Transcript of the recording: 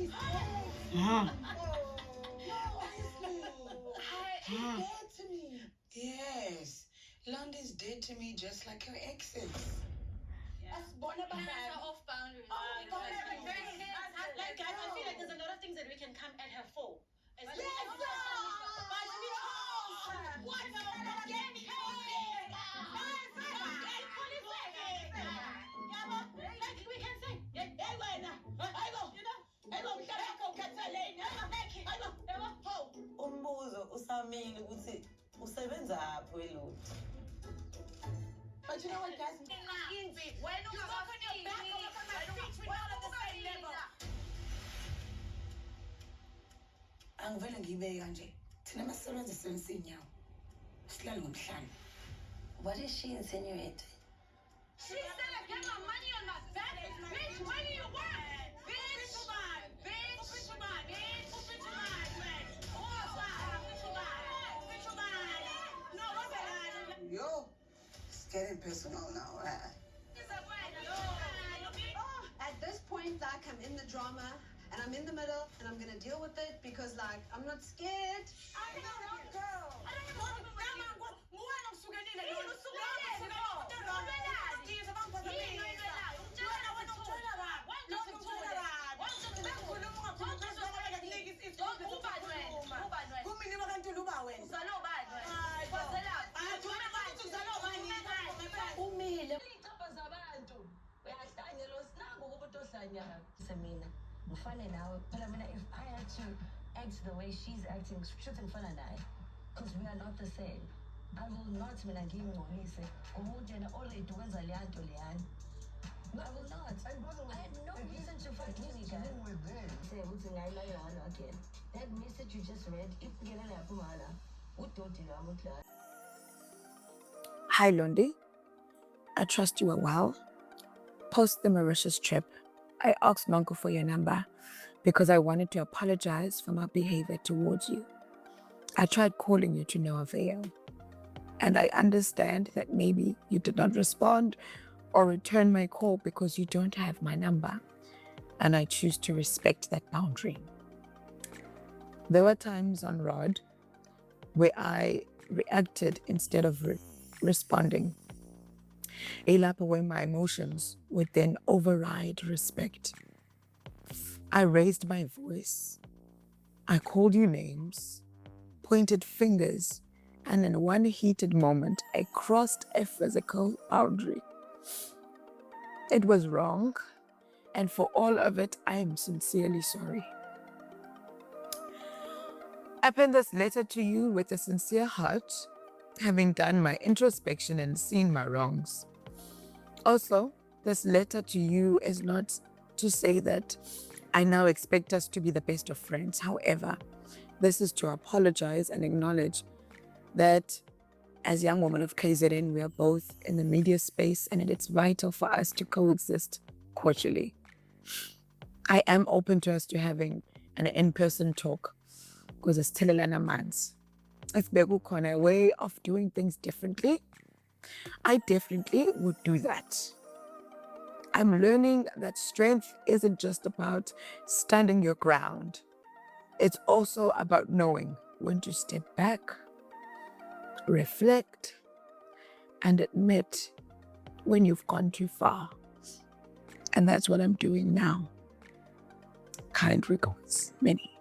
Dead to me. Yes. Londy's dead to me just like her exes. That's born about that. Off boundaries. Like, guys, I feel like there's a lot of things that we can come at her for. But we can't. What? Like we can say, umbuzo usamile ukuthi usebenzaphi welutho. But you know what, guys? When you walk on your back, we're all at the same level. Angivele ngiyibeka nje. Thina masisebenza sisebenzisa inyawo. Silale ngomhlanje. What is she insinuating? She said I get my money on my back. Bitch, where do you work? Bitch, yo, it's getting personal now, right? At this point, like, I'm in the drama, and I'm in the middle, and I'm gonna deal with it because, like, I'm not scared. I'm not a girl. If I had to act the way she's acting, because we are not the same. I will not I will not. I had no reason to fight Monica. That message you just read, Hi, Londi. I trust you are well. Post the Mauritius trip, I asked Nonko for your number because I wanted to apologize for my behavior towards you. I tried calling you to no avail. And I understand that maybe you did not respond or return my call because you don't have my number. And I choose to respect that boundary. There were times on Rod where I reacted instead of responding. Where my emotions would then override respect. I raised my voice. I called you names, pointed fingers, and in one heated moment, I crossed a physical boundary. It was wrong, and for all of it, I am sincerely sorry. I pen this letter to you with a sincere heart, having done my introspection and seen my wrongs. Also, this letter to you is not to say that I now expect us to be the best of friends. However, this is to apologize and acknowledge that as young women of KZN, we are both in the media space and it's vital for us to coexist cordially. I am open to us to having an in-person talk because it's still a months. If Begukon a way of doing things differently, I definitely would do that. I'm learning that strength isn't just about standing your ground. It's also about knowing when to step back, reflect, and admit when you've gone too far. And that's what I'm doing now. Kind regards, Minnie.